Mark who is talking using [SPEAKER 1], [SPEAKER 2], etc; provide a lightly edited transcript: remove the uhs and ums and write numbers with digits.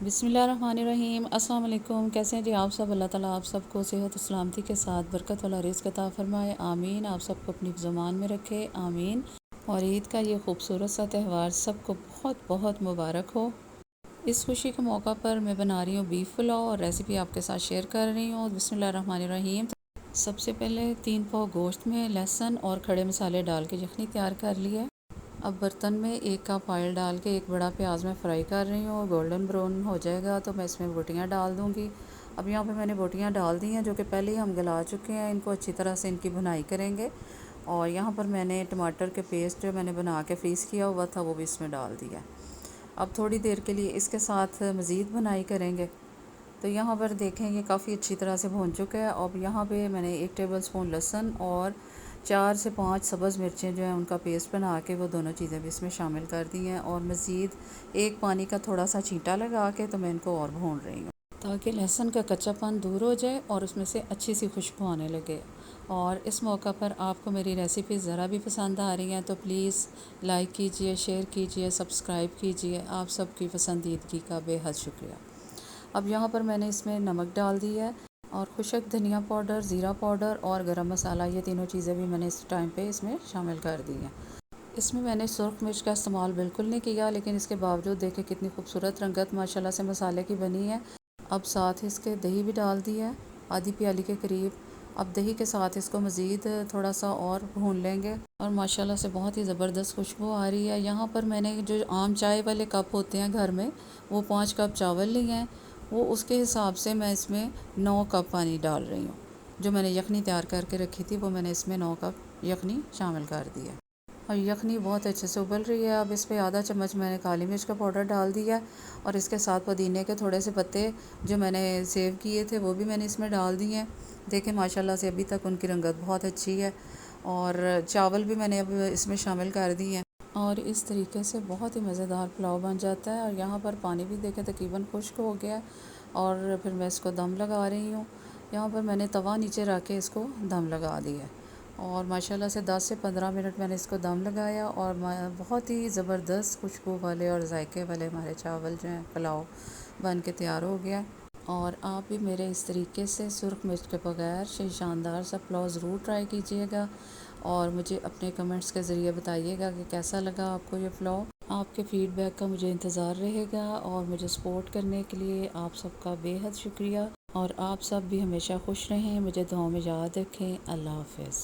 [SPEAKER 1] बिस्मिल्लाहिर्रहमानिर्रहीम। अस्सलाम वालेकुम। कैसे हैं जी आप सब? अल्लाह ताला आप सबको सेहत और सलामती के साथ बरकत वाला रिज़्क़ अता फ़रमाए, आमीन। आप सबको अपनी ज़ुबान में रखे, आमीन। और ईद का ये खूबसूरत सा त्यौहार सबको बहुत बहुत मुबारक हो। इस खुशी के मौका पर मैं बना रही हूँ बीफ पुलाव और रेसिपी आपके साथ शेयर कर रही हूँ। बिस्मिल्लाहिर्रहमानिर्रहीम। सबसे पहले 3 पाव गोश्त में लहसुन और खड़े मसाले डाल के यखनी तैयार कर लिया। अब बर्तन में 1 कप ऑयल डाल के एक बड़ा प्याज मैं फ्राई कर रही हूँ। गोल्डन ब्राउन हो जाएगा तो मैं इसमें बोटियाँ डाल दूँगी। अब यहाँ पे मैंने बोटियाँ डाल दी हैं जो कि पहले ही हम गला चुके हैं। इनको अच्छी तरह से इनकी भुनाई करेंगे। और यहाँ पर मैंने टमाटर के पेस्ट जो मैंने बना के फ्रीज़ किया हुआ था वो भी इसमें डाल दिया। अब थोड़ी देर के लिए इसके साथ मज़ीद भुनाई करेंगे। तो यहाँ पर देखें ये काफ़ी अच्छी तरह से भून चुका है। अब यहाँ पे मैंने 1 टेबल स्पून लहसुन और 4 से 5 सब्ज़ मिर्चें जो हैं उनका पेस्ट बना के वो दोनों चीज़ें भी इसमें शामिल कर दी हैं। और मज़ीद एक पानी का थोड़ा सा छींटा लगा के तो मैं इनको और भून रही हूँ ताकि लहसुन का कच्चापन दूर हो जाए और उसमें से अच्छी सी खुशबू आने लगे। और इस मौका पर आपको मेरी रेसिपी ज़रा भी पसंद आ रही हैं तो प्लीज़ लाइक कीजिए, शेयर कीजिए, सब्सक्राइब कीजिए। आप सबकी पसंदीदगी का बेहद शुक्रिया। अब यहाँ पर मैंने इसमें नमक डाल दिया है और खुशक धनिया पाउडर, ज़ीरा पाउडर और गरम मसाला, ये तीनों चीज़ें भी मैंने इस टाइम पे इसमें शामिल कर दी हैं। इसमें मैंने सुरख मिर्च का इस्तेमाल बिल्कुल नहीं किया, लेकिन इसके बावजूद देखें कितनी खूबसूरत रंगत माशाल्लाह से मसाले की बनी है। अब साथ इसके दही भी डाल दी है, आधी प्याली के करीब। अब दही के साथ इसको मज़ीद थोड़ा सा और भून लेंगे और माशाल्लाह से बहुत ही ज़बरदस्त खुशबू आ रही है। यहाँ पर मैंने जो आम चाय वाले कप होते हैं घर में, वो 5 कप चावल लिए हैं। वो उसके हिसाब से मैं इसमें 9 कप पानी डाल रही हूँ। जो मैंने यखनी तैयार करके रखी थी वो मैंने इसमें 9 कप यखनी शामिल कर दिया। और यखनी बहुत अच्छे से उबल रही है। अब इस पर आधा चम्मच मैंने काली मिर्च का पाउडर डाल दिया और इसके साथ पुदीने के थोड़े से पत्ते जो मैंने सेव किए थे वो भी मैंने इसमें डाल दिए हैं। देखें माशाल्लाह से अभी तक उनकी रंगत बहुत अच्छी है। और चावल भी मैंने अब इसमें शामिल कर दिए हैं और इस तरीके से बहुत ही मज़ेदार पुलाव बन जाता है। और यहाँ पर पानी भी देखें तकरीबन खुश्क हो गया है और फिर मैं इसको दम लगा रही हूँ। यहाँ पर मैंने तवा नीचे रख के इसको दम लगा दिया और माशाल्लाह से 10 से 15 मिनट मैंने इसको दम लगाया और बहुत ही ज़बरदस्त खुशबू वाले और जायके वाले हमारे चावल जो हैं पुलाव बन के तैयार हो गया। और आप भी मेरे इस तरीके से सुरख मिर्च के बगैर शानदार सा पुलाव ज़रूर ट्राई कीजिएगा और मुझे अपने कमेंट्स के ज़रिए बताइएगा कि कैसा लगा आपको ये पुलाव। आपके फ़ीडबैक का मुझे इंतज़ार रहेगा और मुझे सपोर्ट करने के लिए आप सबका बेहद शुक्रिया। और आप सब भी हमेशा खुश रहें, मुझे दुआओं में याद रखें। अल्लाह हाफ़िज़।